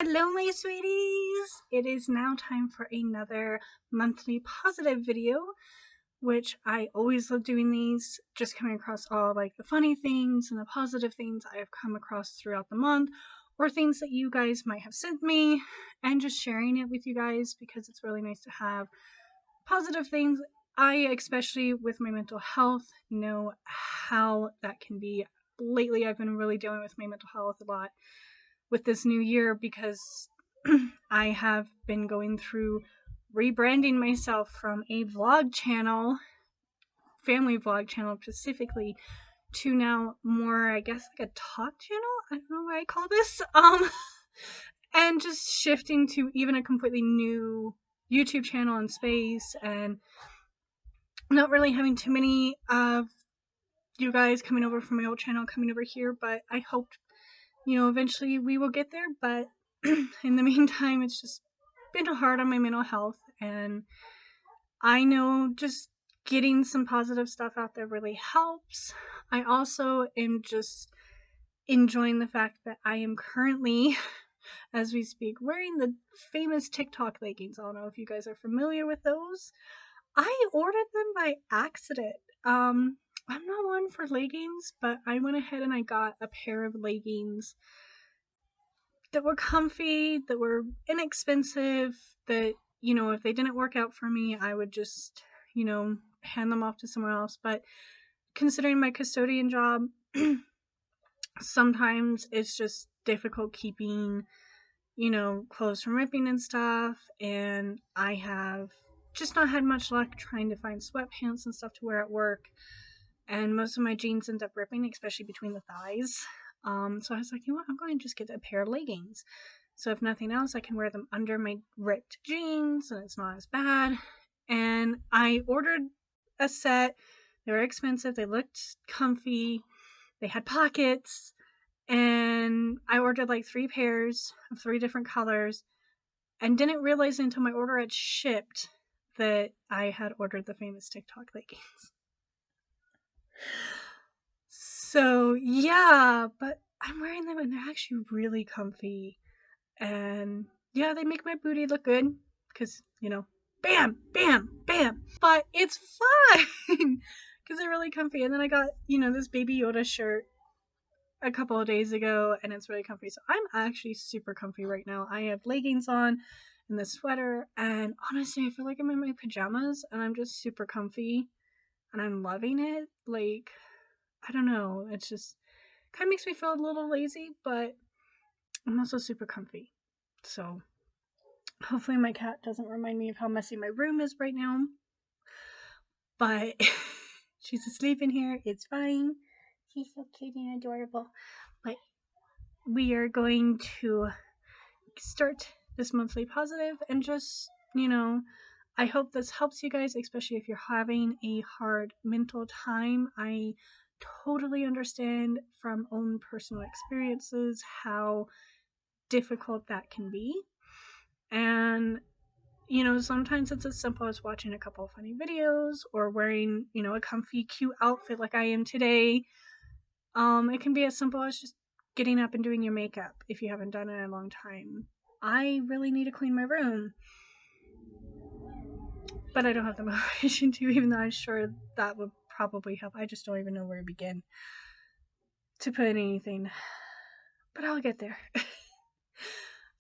Hello my sweeties! It is now time for another monthly positive video, which I always love doing these, just coming across all like the funny things and the positive things I have come across throughout the month, or things that you guys might have sent me, and just sharing it with you guys because it's really nice to have positive things. I, especially with my mental health, know how that can be. Lately I've been really dealing with my mental health a lot with this new year because I have been going through rebranding myself from a vlog channel, family vlog channel specifically, to now more, I guess, like a talk channel. I don't know what I call this. And just shifting to even a completely new YouTube channel in space, and not really having too many of you guys coming over from my old channel coming over here, but I hope eventually we will get there. But in the meantime, it's just been hard on my mental health, and I know just getting some positive stuff out there really helps. I also am just enjoying the fact that I am currently, as we speak, wearing the famous TikTok leggings. I don't know if you guys are familiar with those. I ordered them by accident. I'm not one for leggings, but I went ahead and I got a pair of leggings that were comfy, that were inexpensive, that, if they didn't work out for me, I would just, hand them off to someone else. But considering my custodian job, sometimes it's just difficult keeping, clothes from ripping and stuff. And I have just not had much luck trying to find sweatpants and stuff to wear at work. And most of my jeans end up ripping, especially between the thighs. So I was like, I'm going to just get a pair of leggings. So if nothing else, I can wear them under my ripped jeans and it's not as bad. And I ordered a set. They were expensive. They looked comfy. They had pockets. And I ordered like 3 pairs of 3 different colors and didn't realize until my order had shipped that I had ordered the famous TikTok leggings. So yeah, but I'm wearing them and they're actually really comfy. And yeah, they make my booty look good because, bam, bam, bam. But it's fine because they're really comfy. And then I got, this Baby Yoda shirt a couple of days ago and it's really comfy. So I'm actually super comfy right now. I have leggings on and the sweater, and honestly, I feel like I'm in my pajamas and I'm just super comfy and I'm loving it. Like, I don't know, it's just kind of makes me feel a little lazy, but I'm also super comfy. So hopefully my cat doesn't remind me of how messy my room is right now. But she's asleep in here. It's fine. She's so cute and adorable. But we are going to start this monthly positive and just, I hope this helps you guys, especially if you're having a hard mental time. I totally understand from own personal experiences how difficult that can be. And, sometimes it's as simple as watching a couple of funny videos or wearing, a comfy, cute outfit like I am today. It can be as simple as just getting up and doing your makeup if you haven't done it in a long time. I really need to clean my room, but I don't have the motivation to, even though I'm sure that would probably help. I just don't even know where to begin to put anything, but I'll get there.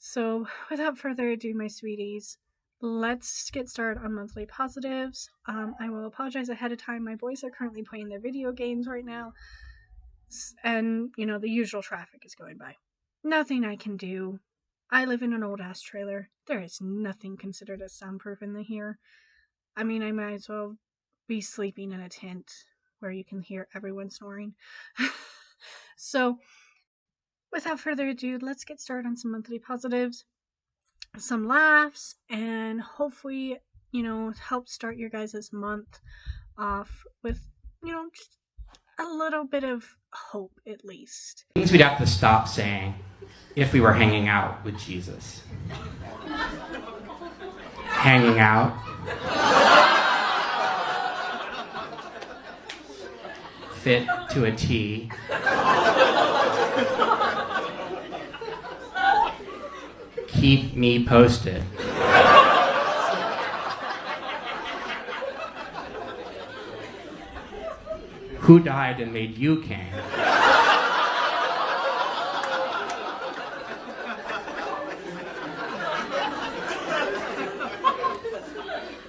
So without further ado, my sweeties, let's get started on monthly positives. I will apologize ahead of time. My boys are currently playing their video games right now, and the usual traffic is going by. Nothing I can do. I live in an old ass trailer. There is nothing considered as soundproof in here. I mean, I might as well be sleeping in a tent where you can hear everyone snoring. So without further ado, let's get started on some monthly positives, some laughs, and hopefully, help start your guys' month off with, just a little bit of hope at least. Things we'd have to stop saying if we were hanging out with Jesus. Hanging out. Fit to a T. Keep me posted. Who died and made you king?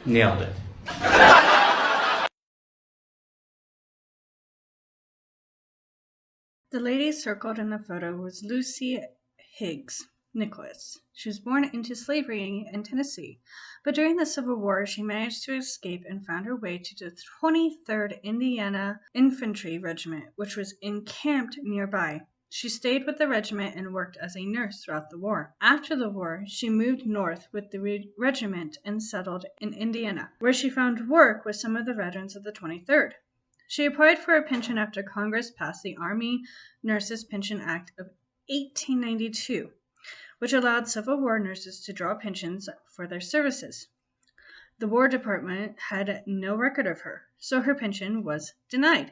Nailed it. The lady circled in the photo was Lucy Higgs Nicholas. She was born into slavery in Tennessee, but during the Civil War she managed to escape and found her way to the 23rd Indiana Infantry Regiment, which was encamped nearby. She stayed with the regiment and worked as a nurse throughout the war. After the war, she moved north with the regiment and settled in Indiana, where she found work with some of the veterans of the 23rd. She applied for a pension after Congress passed the Army Nurses Pension Act of 1892, which allowed Civil War nurses to draw pensions for their services. The War Department had no record of her, so her pension was denied.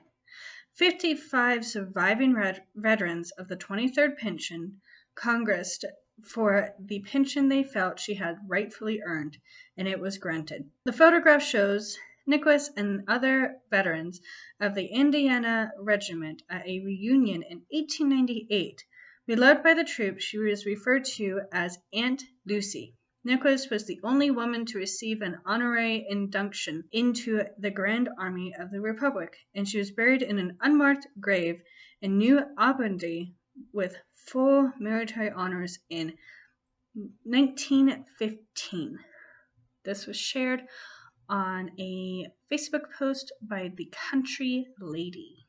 55 surviving veterans of the 23rd pension congressed for the pension they felt she had rightfully earned, and it was granted. The photograph shows Nicholas and other veterans of the Indiana Regiment at a reunion in 1898. Beloved by the troops, she was referred to as Aunt Lucy. Nicholas was the only woman to receive an honorary induction into the Grand Army of the Republic, and she was buried in an unmarked grave in New Albany with full military honors in 1915. This was shared on a Facebook post by the Country Lady.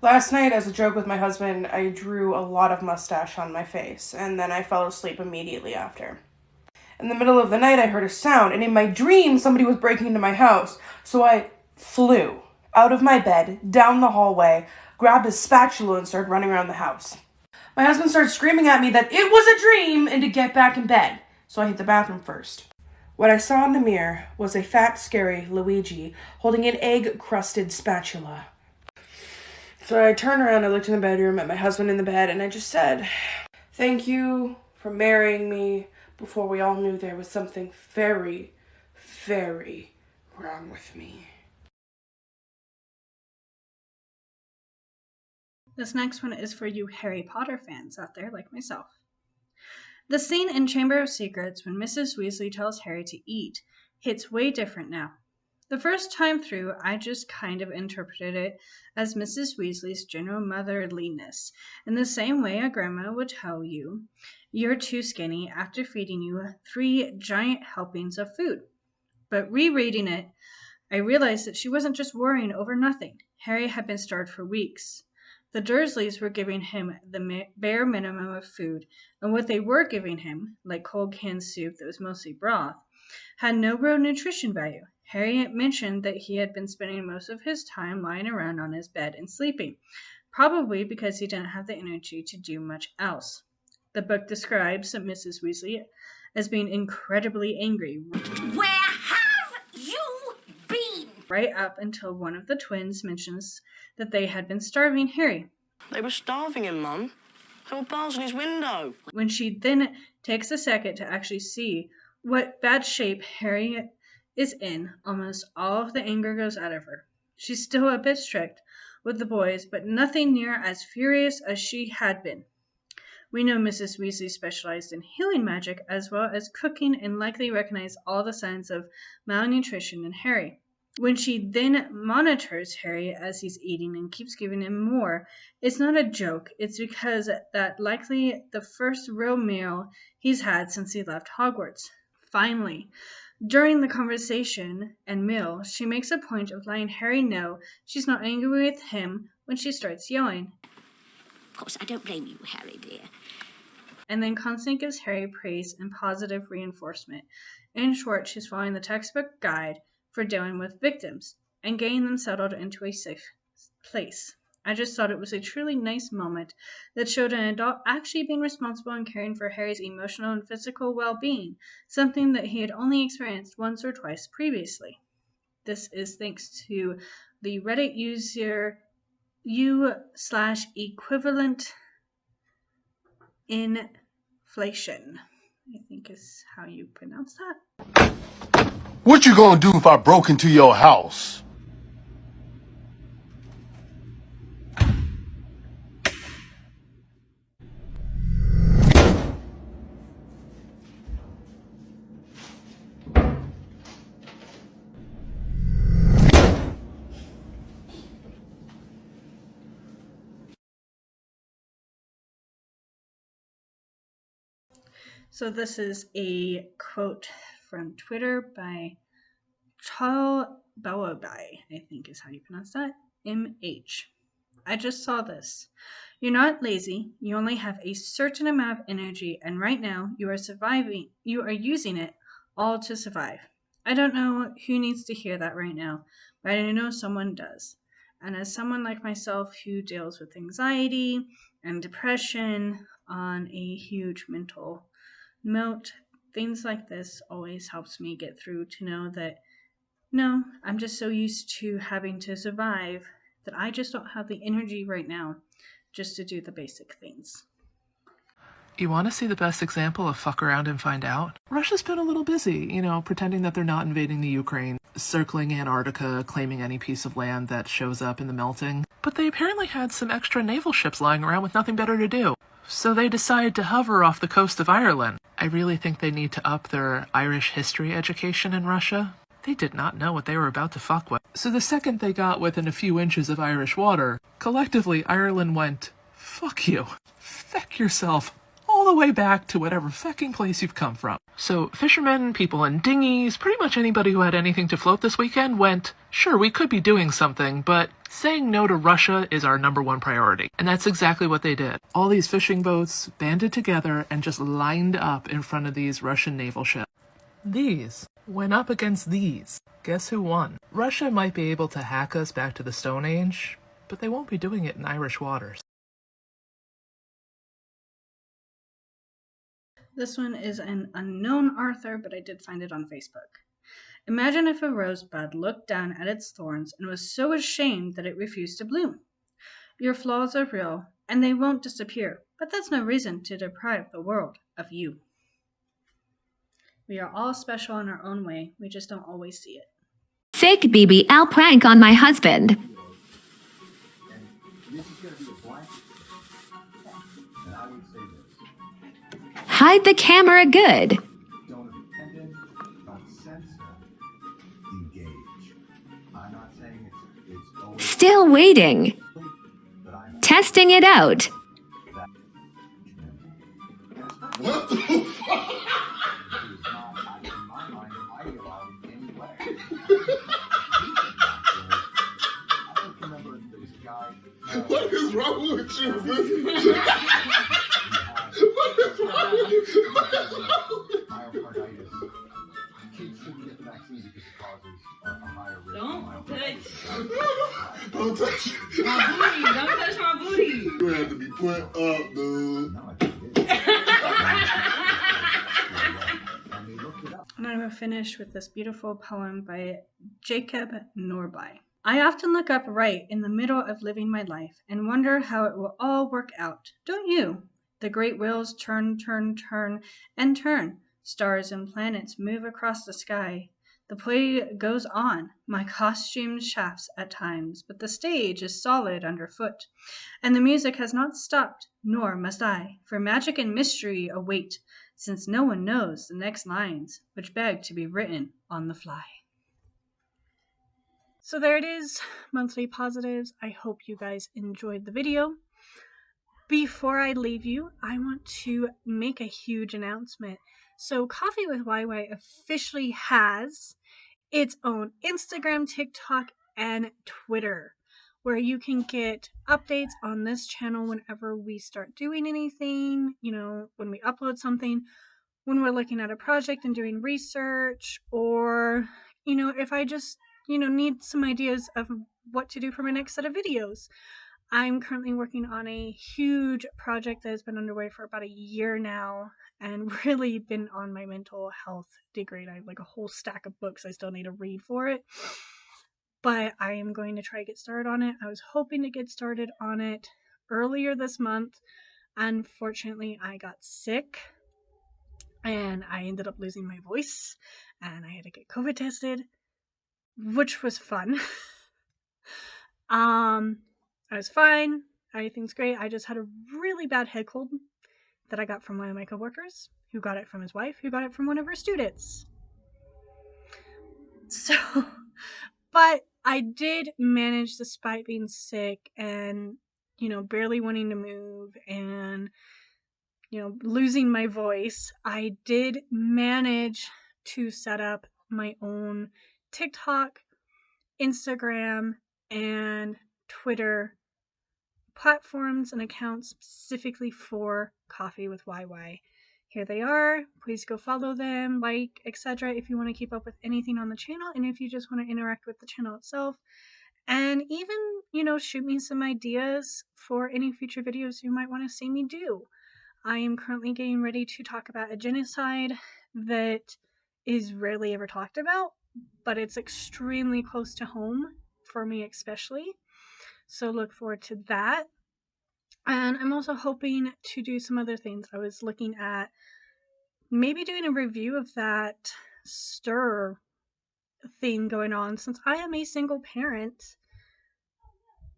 Last night, as a joke with my husband, I drew a lot of mustache on my face, and then I fell asleep immediately after. In the middle of the night, I heard a sound, and in my dream, somebody was breaking into my house. So I flew out of my bed, down the hallway, grabbed a spatula, and started running around the house. My husband started screaming at me that it was a dream and to get back in bed. So I hit the bathroom first. What I saw in the mirror was a fat, scary Luigi holding an egg-crusted spatula. So I turned around, I looked in the bedroom, met my husband in the bed, and I just said, "Thank you for marrying me before we all knew there was something very, very wrong with me." This next one is for you Harry Potter fans out there like myself. The scene in Chamber of Secrets when Mrs. Weasley tells Harry to eat hits way different now. The first time through, I just kind of interpreted it as Mrs. Weasley's general motherliness, in the same way a grandma would tell you you're too skinny after feeding you 3 giant helpings of food. But rereading it, I realized that she wasn't just worrying over nothing. Harry had been starved for weeks. The Dursleys were giving him the bare minimum of food, and what they were giving him, like cold canned soup that was mostly broth, had no real nutrition value. Harry mentioned that he had been spending most of his time lying around on his bed and sleeping, probably because he didn't have the energy to do much else. The book describes Mrs. Weasley as being incredibly angry. Where have you been? Right up until one of the twins mentions that they had been starving Harry. They were starving him, Mum. There were bars in his window. When she then takes a second to actually see what bad shape Harry is in, almost all of the anger goes out of her. She's still a bit strict with the boys, but nothing near as furious as she had been. We know Mrs. Weasley specialized in healing magic as well as cooking and likely recognized all the signs of malnutrition in Harry. When she then monitors Harry as he's eating and keeps giving him more, it's not a joke. It's because that likely the first real meal he's had since he left Hogwarts. Finally, during the conversation and meal, she makes a point of letting Harry know she's not angry with him when she starts yelling. Of course, I don't blame you, Harry, dear. And then constantly gives Harry praise and positive reinforcement. In short, she's following the textbook guide for dealing with victims and getting them settled into a safe place. I just thought it was a truly nice moment that showed an adult actually being responsible and caring for Harry's emotional and physical well-being, something that he had only experienced once or twice previously. This is thanks to the Reddit user u/equivalent inflation. I think is how you pronounce that. What you gonna do if I broke into your house? So this is a quote from Twitter by Chal Bawabai, I think is how you pronounce that. MH. I just saw this. You're not lazy. You only have a certain amount of energy, and right now you are surviving. You are using it all to survive. I don't know who needs to hear that right now, but I know someone does. And as someone like myself who deals with anxiety and depression on a huge mental note, things like this always helps me get through to know that no, I'm just so used to having to survive that I just don't have the energy right now just to do the basic things. You want to see the best example of fuck around and find out? Russia's been a little busy, pretending that they're not invading the Ukraine, circling Antarctica, claiming any piece of land that shows up in the melting. But they apparently had some extra naval ships lying around with nothing better to do. So they decided to hover off the coast of Ireland. I really think they need to up their Irish history education in Russia. They did not know what they were about to fuck with. So the second they got within a few inches of Irish water, collectively Ireland went, fuck you. Feck yourself all the way back to whatever fecking place you've come from. So fishermen, people in dinghies, pretty much anybody who had anything to float this weekend went, sure, we could be doing something, but saying no to Russia is our #1 priority. And that's exactly what they did. All these fishing boats banded together and just lined up in front of these Russian naval ships. These went up against these. Guess who won? Russia might be able to hack us back to the Stone Age, but they won't be doing it in Irish waters. This one is an unknown author, but I did find it on Facebook. Imagine if a rosebud looked down at its thorns and was so ashamed that it refused to bloom. Your flaws are real, and they won't disappear, but that's no reason to deprive the world of you. We are all special in our own way, we just don't always see it. Fake BBL prank on my husband. Hide the camera good. Still waiting. Testing it out. What the fuck? What is wrong with you? What is wrong with you? Myocarditis. Kids shouldn't get the vaccine because it causes a higher risk. Don't touch my booty. Don't touch my booty. You have to be put up, dude. No, I And I'm going to finish with this beautiful poem by Jacob Norby. I often look up right in the middle of living my life and wonder how it will all work out. Don't you? The great wheels turn, turn, turn, and turn. Stars and planets move across the sky. The play goes on. My costume shafts at times, but the stage is solid underfoot. And the music has not stopped, nor must I, for magic and mystery await, since no one knows the next lines, which beg to be written on the fly. So there it is, monthly positives. I hope you guys enjoyed the video. Before I leave you, I want to make a huge announcement. So Coffee with YY officially has its own Instagram, TikTok, and Twitter, where you can get updates on this channel whenever we start doing anything, when we upload something, when we're looking at a project and doing research, or, if I just, need some ideas of what to do for my next set of videos. I'm currently working on a huge project that has been underway for about a year now and really been on my mental health degrade. I have like a whole stack of books I still need to read for it. But I am going to try to get started on it. I was hoping to get started on it earlier this month. Unfortunately, I got sick and I ended up losing my voice, and I had to get COVID tested, which was fun. I was fine. Everything's great. I just had a really bad head cold that I got from one of my coworkers, who got it from his wife, who got it from one of her students. So, but I did manage, despite being sick and, barely wanting to move and, losing my voice, I did manage to set up my own TikTok, Instagram, and Twitter platforms and accounts specifically for Coffee with YY. Here they are. Please go follow them, like, etc. if you want to keep up with anything on the channel, and if you just want to interact with the channel itself. And even, shoot me some ideas for any future videos you might want to see me do. I am currently getting ready to talk about a genocide that is rarely ever talked about, but it's extremely close to home for me especially. So look forward to that. And I'm also hoping to do some other things. I was looking at maybe doing a review of that Stir thing going on, since I am a single parent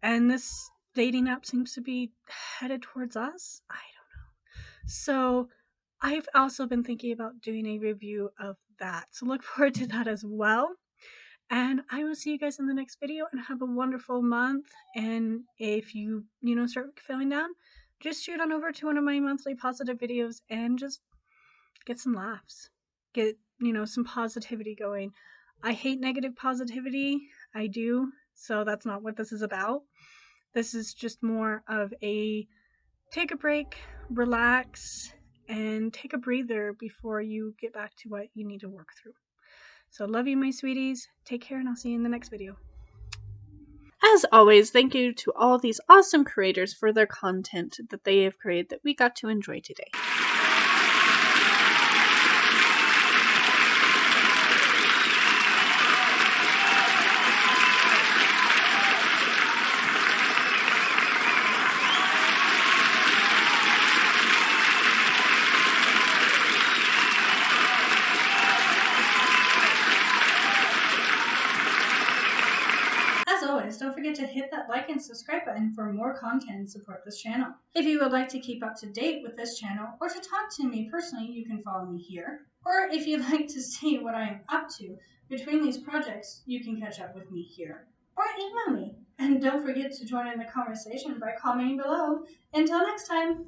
and this dating app seems to be headed towards us. I don't know. So I've also been thinking about doing a review of that. So look forward to that as well. And I will see you guys in the next video, and have a wonderful month. And if you, start feeling down, just shoot on over to one of my monthly positive videos and just get some laughs. Get, some positivity going. I hate negative positivity. I do. So that's not what this is about. This is just more of a take a break, relax, and take a breather before you get back to what you need to work through. So love you, my sweeties. Take care, and I'll see you in the next video. As always, thank you to all these awesome creators for their content that they have created that we got to enjoy today. Don't forget to hit that like and subscribe button for more content and support this channel. If you would like to keep up to date with this channel or to talk to me personally, you can follow me here. Or if you'd like to see what I am up to between these projects, you can catch up with me here. Or email me. And don't forget to join in the conversation by commenting below. Until next time.